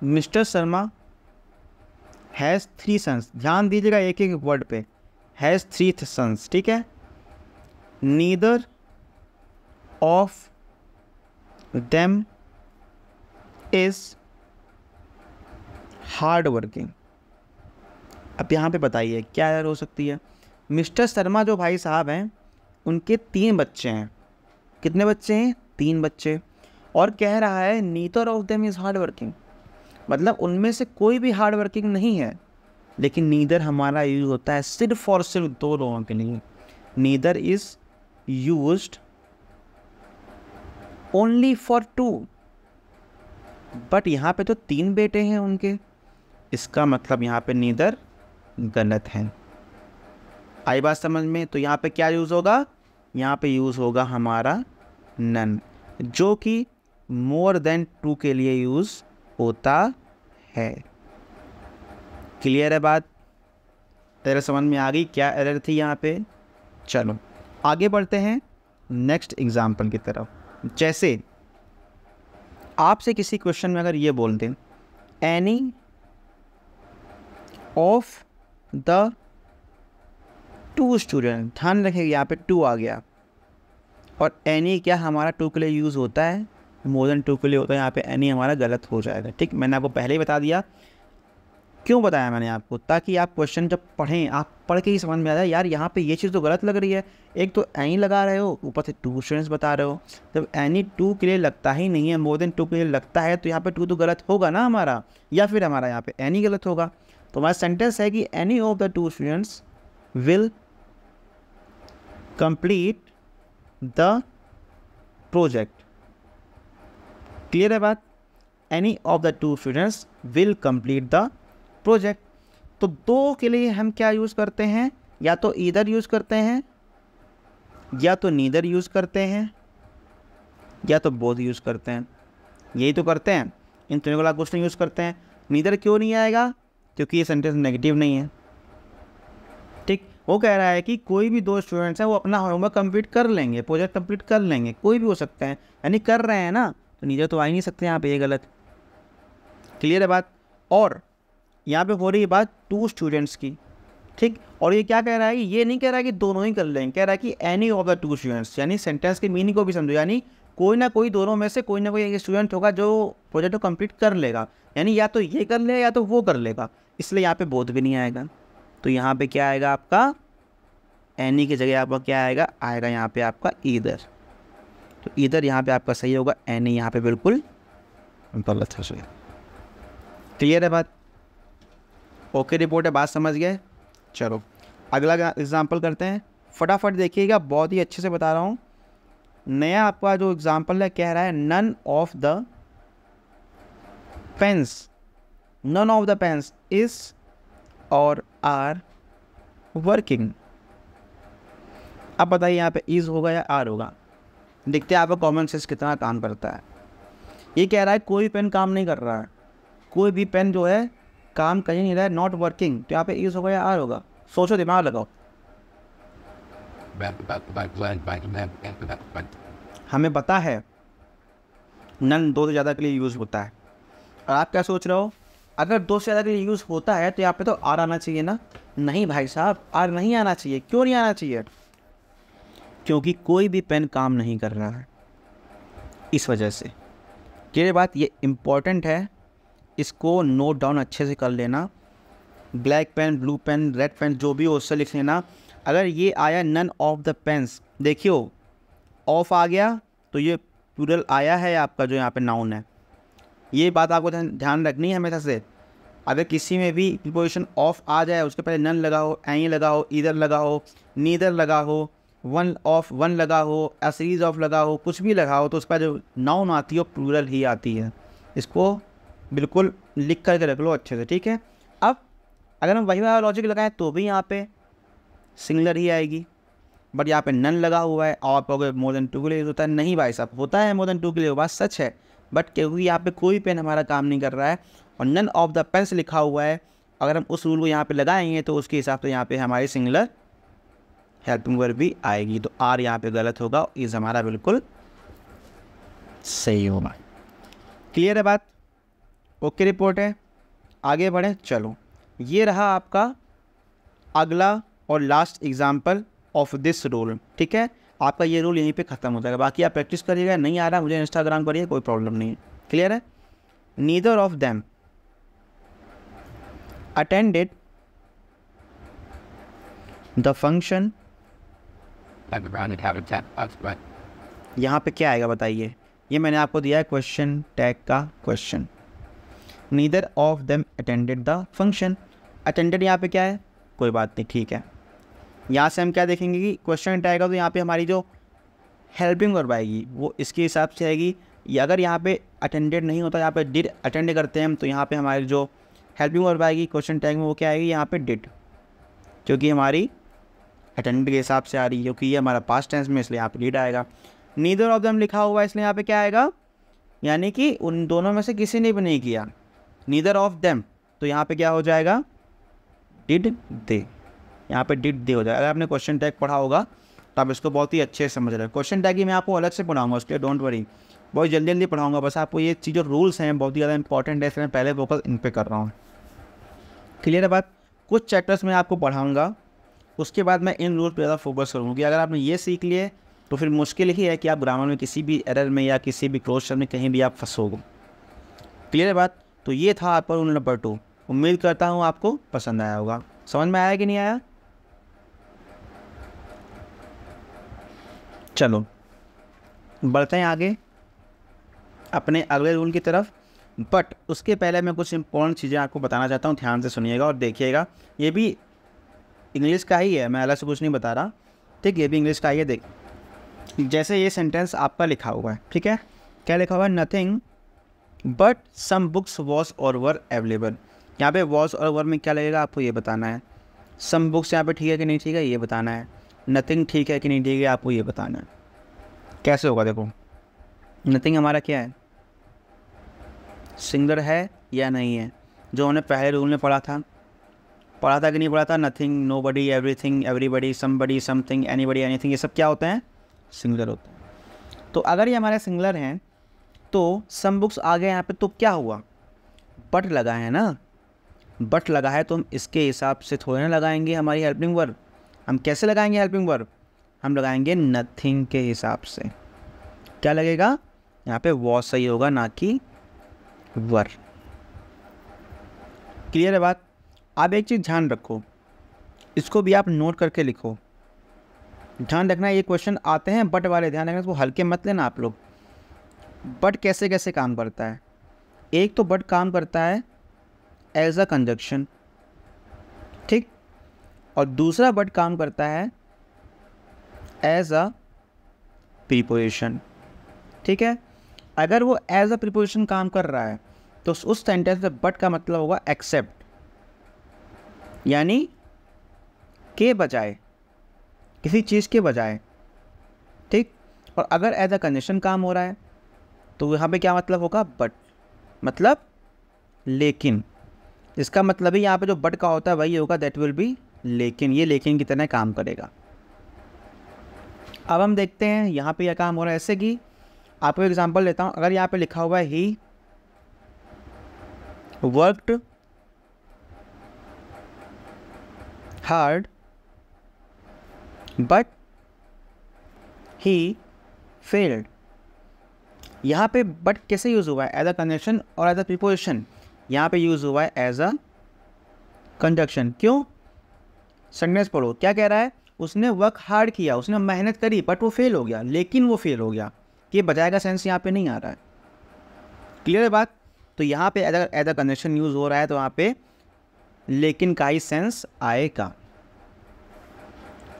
मिस्टर शर्मा हैज़ 3 सन्स, ध्यान दीजिएगा एक एक वर्ड पे, हैज़ 3 सन्स, ठीक है। Neither of them is hard working. अब यहाँ पे बताइए क्या एरर हो सकती है। मिस्टर शर्मा जो भाई साहब हैं उनके 3 बच्चे हैं। कितने बच्चे हैं? 3 बच्चे। और कह रहा है neither of them is hard working, मतलब उनमें से कोई भी हार्ड वर्किंग नहीं है। लेकिन नीदर हमारा यूज होता है सिर्फ और सिर्फ 2 लोगों के लिए। Neither is used only for 2, but यहाँ पे तो 3 बेटे हैं उनके, इसका मतलब यहाँ पे नीदर गलत है। आई बात समझ में? तो यहाँ पे क्या यूज़ होगा? यहाँ पे यूज़ होगा हमारा नन, जो कि मोर देन 2 के लिए यूज़ होता है। क्लियर है बात? एरर समझ में आ गई? क्या एरर थी यहाँ पे? चलो आगे बढ़ते हैं नेक्स्ट एग्जाम्पल की तरफ। जैसे आपसे किसी क्वेश्चन में अगर ये बोल दें एनी ऑफ द 2 स्टूडेंट, ध्यान रखिए यहाँ पे 2 आ गया, और एनी क्या हमारा 2 के लिए यूज़ होता है, मोर देन 2 के लिए होता है। यहाँ पे एनी हमारा गलत हो जाएगा, ठीक। मैंने आपको पहले ही बता दिया। क्यों बताया मैंने आपको? ताकि आप क्वेश्चन जब पढ़ें, आप पढ़ के ही समझ में आ जाए यार यहाँ पे ये चीज़ तो गलत लग रही है। एक तो एनी लगा रहे हो, ऊपर से 2 स्टूडेंट्स बता रहे हो। जब एनी 2 के लिए लगता ही नहीं है, मोर देन 2 के लिए लगता है, तो यहाँ पे 2 तो गलत होगा ना हमारा, या फिर हमारा यहाँ पे एनी गलत होगा। तो हमारा सेंटेंस है कि any of the 2 students will complete the project. Clear है बात? Any of the 2 students will complete the project. तो 2 के लिए हम क्या यूज़ करते हैं? या तो ईदर यूज़ करते हैं, या तो नीदर यूज़ करते हैं, या तो बोथ यूज़ करते हैं। यही तो करते हैं, इन तीनों का क्वेश्चन यूज़ करते हैं। नीदर क्यों नहीं आएगा? क्योंकि ये सेंटेंस नेगेटिव नहीं है, ठीक। वो कह रहा है कि कोई भी 2 स्टूडेंट्स हैं वो अपना होमवर्क कंप्लीट कर लेंगे, प्रोजेक्ट कंप्लीट कर लेंगे, कोई भी हो सकता है, यानी कर रहे हैं ना, तो नीदर तो आ ही नहीं सकते यहाँ पे, ये गलत। क्लियर है बात? और यहाँ पे हो रही है बात 2 स्टूडेंट्स की, ठीक। और ये क्या कह रहा है? ये नहीं कह रहा है कि दोनों ही कर लेंगे, कह रहा है कि एनी ऑफ द 2 स्टूडेंट्स, यानी सेंटेंस की मीनिंग को भी समझो, यानी कोई ना कोई दोनों में से कोई ना कोई एक स्टूडेंट होगा जो प्रोजेक्ट को कंप्लीट कर लेगा, यानी या तो ये कर लेगा या तो वो कर लेगा, इसलिए यहाँ पे बोथ भी नहीं आएगा। तो यहाँ पे क्या आएगा आपका? एनी की जगह आपका क्या आएगा? आएगा यहाँ पे आपका ईदर। तो ईदर यहाँ पे आपका सही होगा, एनी यहाँ पे बिल्कुल गलत है। क्लियर है बात? ओके रिपोर्ट है, बात समझ गए? चलो अगला एग्जाम्पल करते हैं, फटाफट देखिएगा, बहुत ही अच्छे से बता रहा हूँ। नया आपका जो एग्जाम्पल है कह रहा है none of the pens, none of the pens is और आर वर्किंग। अब बताइए यहाँ पे इज होगा या आर होगा? देखते हैं आपका कॉमन सेंस कितना काम करता है। ये कह रहा है कोई पेन काम नहीं कर रहा है, कोई भी पेन जो है काम कर ही नहीं रहा है, नॉट वर्किंग। तो यहाँ पे इज होगा या आर होगा? सोचो, दिमाग लगाओ। हमें पता है नन 2 से ज़्यादा के लिए यूज़ होता है, और आप क्या सोच रहे हो? अगर 2 से ज़्यादा के लिए यूज़ होता है तो यहाँ पे तो आर आना चाहिए ना। नहीं भाई साहब, आर नहीं आना चाहिए। क्यों नहीं आना चाहिए? क्योंकि कोई भी पेन काम नहीं कर रहा है, इस वजह से। ये बात ये इम्पॉर्टेंट है, इसको नोट डाउन अच्छे से कर लेना। Black pen, blue pen, red pen जो भी हो उससे लिख लेना। अगर ये आया नन ऑफ द पेन्स, देखियो ऑफ आ गया तो ये प्लूरल आया है आपका, जो यहाँ पे नाउन है। ये बात आपको ध्यान रखनी है हमेशा से। अगर किसी में भी प्रीपोजिशन ऑफ आ जाए, उसके पहले नन लगा हो, एनी लगा हो, ईदर लगा हो, नीदर लगा हो, वन ऑफ वन लगा हो, अ सीरीज ऑफ लगा हो, कुछ भी लगा हो, तो उसका जो नाउन आती है वो प्लूरल ही आती है। इसको बिल्कुल लिख करके रख लो अच्छे से, ठीक है। अब अगर हम वही वाला लॉजिक लगाएं तो भी यहाँ पे सिंगुलर ही आएगी। बट यहाँ पे नन लगा हुआ है और आप कहोगे मोर देन 2 के लिए यूज़ होता है। नहीं भाई साहब, होता है मोर देन 2 के लिए, वो बात सच है, बट क्योंकि यहाँ पे कोई पेन हमारा काम नहीं कर रहा है और नन ऑफ द पेन्स लिखा हुआ है, अगर हम उस रूल को यहाँ पे लगाएंगे तो उसके हिसाब से यहाँ पे हमारी सिंगुलर हेल्पिंग वर्ब भी आएगी। तो आर यहाँ पे गलत होगा, इज़ हमारा बिल्कुल सही होगा। क्लियर है बात? ओके रिपोर्ट है, आगे बढ़े। चलो, ये रहा आपका अगला और last example of this rule. ठीक है, आपका ये रूल यहीं पे ख़त्म हो जाएगा। बाकी आप प्रैक्टिस करिएगा, नहीं आ रहा मुझे इंस्टाग्राम करिए, कोई प्रॉब्लम नहीं है। क्लियर है? Neither of them attended the function. यहाँ पे क्या आएगा बताइए? ये मैंने आपको दिया है क्वेश्चन टैग का question. Neither of them attended the function. Attended यहाँ पे क्या है? कोई बात नहीं, ठीक है। यहाँ से हम क्या देखेंगे कि क्वेश्चन टैग आएगा तो यहाँ पे हमारी जो हेल्पिंग वर्ब आएगी वो इसके हिसाब से आएगी। या अगर यहाँ पे अटेंडेड नहीं होता, यहाँ पे डिड अटेंड करते हैं हम, तो यहाँ पे हमारी जो हेल्पिंग वर्ब आएगी क्वेश्चन टैग में वो क्या आएगी? यहाँ पे डिड, क्योंकि हमारी अटेंडेड के हिसाब से आ रही है, क्योंकि ये हमारा पास्ट टेंस में, इसलिए यहाँ पे डिड आएगा। नीदर ऑफ देम लिखा हुआ है, इसलिए यहाँ पे क्या आएगा? यानी कि उन दोनों में से किसी ने भी नहीं किया। नीदर ऑफ देम, तो यहाँ पे क्या हो जाएगा? Did they. यहाँ पे डिड दे हो जाएगा। अगर आपने क्वेश्चन टैग पढ़ा होगा तो आप इसको बहुत ही अच्छे से समझ रहे हैं। क्वेश्चन टैग ही मैं आपको अलग से पढ़ाऊंगा, उसके लिए डोंट वरी, बहुत जल्दी जल्दी पढ़ाऊंगा। बस आपको ये चीज़ जो रूल्स हैं बहुत ही ज़्यादा इंपॉर्टेंट है, इसलिए मैं पहले फोकस इन पे कर रहा हूँ। क्लियर है बात? कुछ चैप्टर्स में आपको पढ़ाऊँगा, उसके बाद मैं इन रूल्स पर ज़्यादा फोकस करूँगी। अगर आपने ये सीख लिए तो फिर मुश्किल ही है कि आप ग्रामर में किसी भी एरर में या किसी भी क्वेश्चन में कहीं भी आप फंसोगे। क्लियर है बात? तो ये था आपका रूल नंबर 2। उम्मीद करता हूँ आपको पसंद आया होगा। समझ में आया कि नहीं आया? चलो बढ़ते हैं आगे अपने अगले रूल की तरफ। बट उसके पहले मैं कुछ इंपॉर्टेंट चीज़ें आपको बताना चाहता हूँ, ध्यान से सुनिएगा और देखिएगा। ये भी इंग्लिश का ही है, मैं अलग से कुछ नहीं बता रहा, ठीक? ये भी इंग्लिश का ही है। देख, जैसे ये सेंटेंस आपका लिखा हुआ है, ठीक है? क्या लिखा हुआ है? Nothing but some books was और वर अवेलेबल। यहाँ पे वॉज और वर में क्या लगेगा आपको ये बताना है। सम बुक्स यहाँ पे ठीक है कि नहीं ठीक है ये बताना है। नथिंग ठीक है कि नहीं ठीक है आपको ये बताना है। कैसे होगा? देखो, नथिंग हमारा क्या है? सिंगुलर है या नहीं है? जो हमने पहले रूल में पढ़ा था कि नहीं पढ़ा था? Nothing, nobody, everything, everybody, somebody, something, anybody, anything, ये सब क्या होते हैं? सिंगुलर होते हैं। तो अगर ये हमारे सिंगुलर हैं तो सम बुक्स आ गए यहाँ पे, तो क्या हुआ? बट लगा है ना, बट लगा है तो हम इसके हिसाब से थोड़े ना लगाएंगे हमारी हेल्पिंग वर्ब। हम कैसे लगाएंगे हेल्पिंग वर्ब? हम लगाएंगे नथिंग के हिसाब से। क्या लगेगा? यहाँ पे वॉज सही होगा, ना कि वर। क्लियर है बात? आप एक चीज़ ध्यान रखो, इसको भी आप नोट करके लिखो। ध्यान रखना ये क्वेश्चन आते हैं बट वाले, ध्यान रखना, इसको हल्के मत लेना आप लोग। बट कैसे कैसे काम करता है? एक तो बट काम करता है एज अ कंजक्शन, ठीक? और दूसरा बट काम करता है एज अ प्रीपोजिशन, ठीक है? अगर वो एज अ प्रीपोजिशन काम कर रहा है तो उस सेंटेंस में बट का मतलब होगा एक्सेप्ट, यानी के बजाय, किसी चीज़ के बजाय, ठीक? और अगर एज अ कंडीशन काम हो रहा है तो यहाँ पे क्या मतलब होगा? बट मतलब लेकिन। इसका मतलब ही यहाँ पे जो बट का होता है वही होगा, दैट विल बी लेकिन। ये लेकिन की तरह काम करेगा। अब हम देखते हैं यहाँ पे क्या काम हो रहा है। ऐसे कि आपको एग्जांपल लेता हूँ। अगर यहाँ पे लिखा हुआ है he worked hard but he failed, यहाँ पे बट कैसे यूज़ हुआ है? एज अ कंजक्शन और एज अ प्रीपोजिशन। यहाँ पे यूज़ हुआ है एज अ कंजक्शन। क्यों? सेंटेंस पढ़ो, क्या कह रहा है? उसने वर्क हार्ड किया, उसने मेहनत करी, बट वो फेल हो गया, लेकिन वो फेल हो गया। ये बजाय का सेंस यहाँ पे नहीं आ रहा है। क्लियर है बात? तो यहाँ पे अगर एज अ कंजक्शन यूज़ हो रहा है तो यहाँ पे लेकिन का ही सेंस आएगा।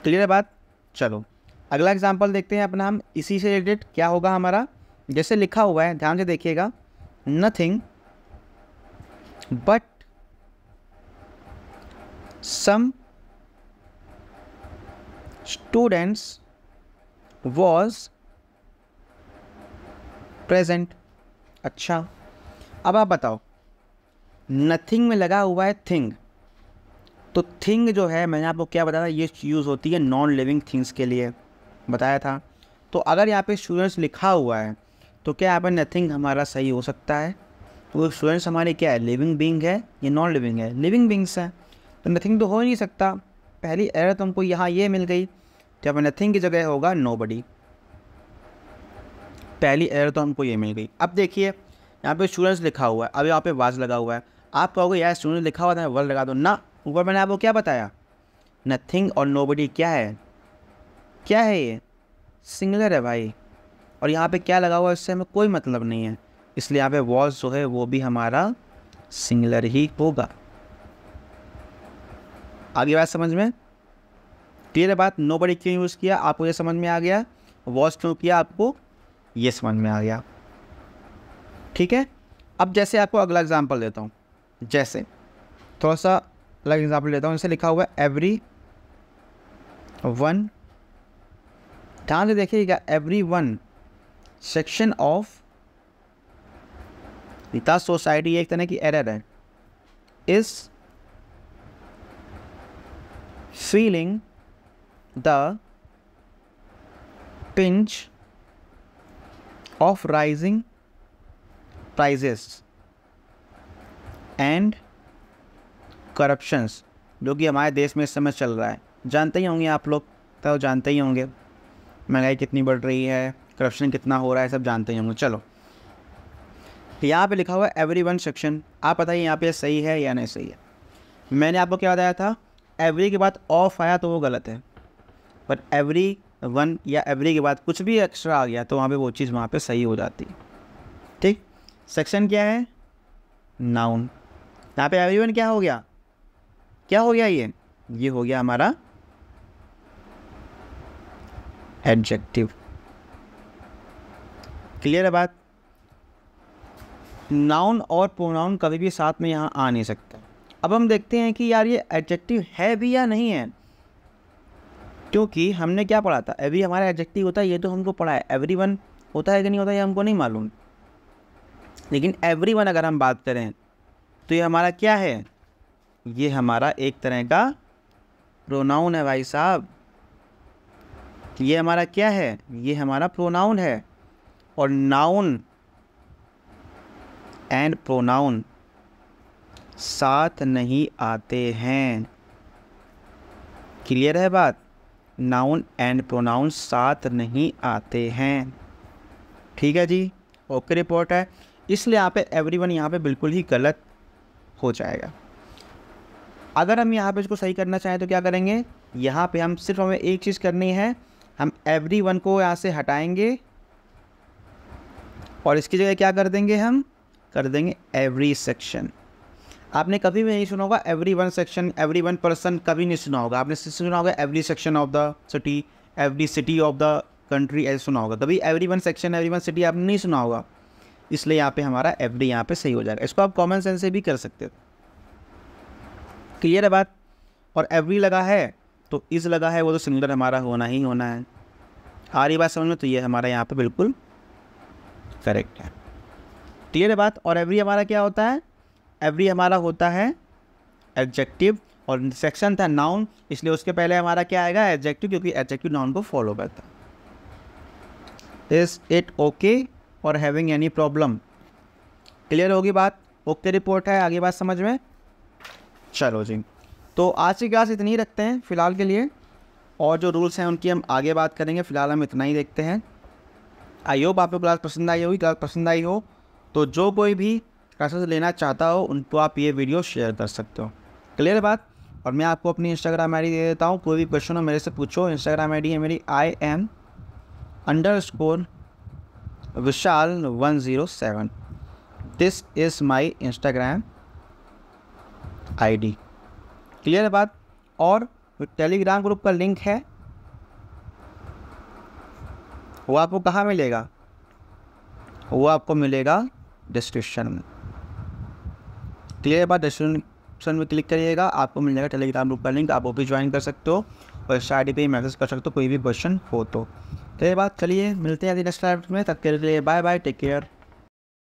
क्लियर है बात? चलो अगला एग्जाम्पल देखते हैं अपना हम, इसी से रिलेटेड। क्या होगा हमारा? जैसे लिखा हुआ है, ध्यान से देखिएगा, nothing but some students was present. अच्छा, अब आप बताओ, नथिंग में लगा हुआ है थिंग, तो थिंग जो है मैंने आपको क्या बताया, ये यूज़ होती है नॉन लिविंग थिंग्स के लिए, बताया था। तो अगर यहाँ पे स्टूडेंट्स लिखा हुआ है तो क्या यहाँ पर नथिंग हमारा सही हो सकता है? तो स्टूडेंट्स हमारे क्या है, लिविंग बीइंग है या नॉन लिविंग है? लिविंग बीइंग्स है, तो नथिंग तो हो ही नहीं सकता। पहली एरर तो हमको यहाँ ये मिल गई, जब नथिंग की जगह होगा नोबडी। पहली एरर तो हमको ये मिल गई। अब देखिए यहाँ पे स्टूडेंट्स लिखा हुआ है, अब यहाँ पे वाज लगा हुआ है। आप कहोगे यार स्टूडेंट लिखा हुआ था वर्ड लगा दो ना, ऊपर मैंने आपको क्या बताया, नथिंग और नोबडी क्या है, क्या है ये, सिंगुलर है भाई। और यहाँ पे क्या लगा हुआ है इससे हमें कोई मतलब नहीं है, इसलिए यहाँ पे वॉज जो है वो भी हमारा सिंगुलर ही होगा। आगे बात समझ में क्लियर है बात? नोबडी क्यों यूज़ किया आपको ये समझ में आ गया, वॉज क्यों किया आपको ये समझ में आ गया, ठीक है। अब जैसे आपको अगला एग्जांपल देता हूँ, जैसे थोड़ा सा अलग एग्जांपल लेता हूँ। जैसे लिखा हुआ है एवरी वन, ध्यान से देखिएगा, every one section of the society, एक तरह की एरर है, is feeling the pinch of rising prices and corruptions, जो कि हमारे देश में इस समय चल रहा है। जानते ही होंगे आप लोग, तो जानते ही होंगे महंगाई कितनी बढ़ रही है, करप्शन कितना हो रहा है, सब जानते ही होंगे। चलो यहाँ पे लिखा हुआ है एवरी वन सेक्शन, आप बताइए यहाँ पे सही है या नहीं सही है? मैंने आपको क्या बताया था, एवरी के बाद ऑफ आया तो वो गलत है, बट एवरी वन या एवरी के बाद कुछ भी एक्स्ट्रा आ गया तो वहाँ पे वो चीज़ वहाँ पे सही हो जाती है, ठीक। सेक्शन क्या है, नाउन। यहाँ पे एवरीवन क्या हो गया, क्या हो गया, ये हो गया हमारा एडजेक्टिव। क्लियर है बात? नाउन और प्रोनाउन कभी भी साथ में यहाँ आ नहीं सकता। अब हम देखते हैं कि यार ये एडजेक्टिव है भी या नहीं है, क्योंकि हमने क्या पढ़ा था, एवरी हमारा एडजेक्टिव होता है, ये तो हमको पढ़ा है। एवरीवन होता है कि नहीं होता ये हमको नहीं मालूम, लेकिन एवरीवन अगर हम बात करें तो ये हमारा क्या है, ये हमारा एक तरह का प्रोनाउन है भाई साहब। ये हमारा क्या है, ये हमारा प्रोनाउन है। और नाउन एंड प्रोनाउन साथ नहीं आते हैं। क्लियर है बात? नाउन एंड प्रोनाउन साथ नहीं आते हैं, ठीक है जी, ओके रिपोर्ट है। इसलिए यहाँ पे एवरीवन यहाँ पे बिल्कुल ही गलत हो जाएगा। अगर हम यहाँ पे इसको सही करना चाहें तो क्या करेंगे, यहाँ पे हम सिर्फ हमें एक चीज़ करनी है, हम एवरीवन को यहाँ से हटाएंगे और इसकी जगह क्या कर देंगे, हम कर देंगे एवरी सेक्शन। आपने कभी भी नहीं सुना होगा every one section, every one person, कभी नहीं सुना होगा। आपने सुना होगा every section of the city, every city of the country, ऐसे सुना होगा। कभी every one section, every one city आपने नहीं सुना होगा। इसलिए यहाँ पे हमारा एवरी यहाँ पे सही हो जाएगा। इसको आप कॉमन सेंस से भी कर सकते हो। क्लियर है बात? और एवरी लगा है तो इस लगा है, वो तो सिंगुलर हमारा होना ही होना है। आ रही बात समझ में? तो ये हमारा यहाँ पे बिल्कुल करेक्ट है। क्लियर है बात? और एवरी हमारा क्या होता है, एवरी हमारा होता है एडजेक्टिव, और सेक्शन था नाउन, इसलिए उसके पहले हमारा क्या आएगा, एडजेक्टिव, क्योंकि एडजेक्टिव नाउन को फॉलो करता है। इज इट ओके और हैविंग एनी प्रॉब्लम? क्लियर होगी बात? ओके रिपोर्ट है। आगे बात समझ में? चलो जी, तो आज की क्लास इतनी ही रखते हैं फ़िलहाल के लिए, और जो रूल्स हैं उनकी हम आगे बात करेंगे। फ़िलहाल हम इतना ही देखते हैं। आई होप आपको क्लास पसंद आई होगी। क्लास पसंद आई हो तो जो कोई भी क्लासेस लेना चाहता हो उनको आप ये वीडियो शेयर कर सकते हो। क्लियर बात? और मैं आपको अपनी इंस्टाग्राम आई डी दे देता हूँ, कोई भी क्वेश्चन हो मेरे से पूछो। इंस्टाग्राम आई डी है मेरी IM_Vishal107। This is my Instagram ID। Clear है बात? और टेलीग्राम ग्रुप का लिंक है, वो आपको कहाँ मिलेगा, वो आपको मिलेगा डिस्क्रिप्शन में। क्लियर है बात? डिस्क्रिप्शन में क्लिक करिएगा, आपको मिल जाएगा टेलीग्राम ग्रुप का लिंक, आप वो भी ज्वाइन कर सकते हो। और इस आईडी पे ही मैसेज कर सकते हो कोई भी क्वेश्चन हो तो। ये बात, चलिए मिलते हैं नेक्स्ट टाइम में, तब के लिए बाय बाय, टेक केयर।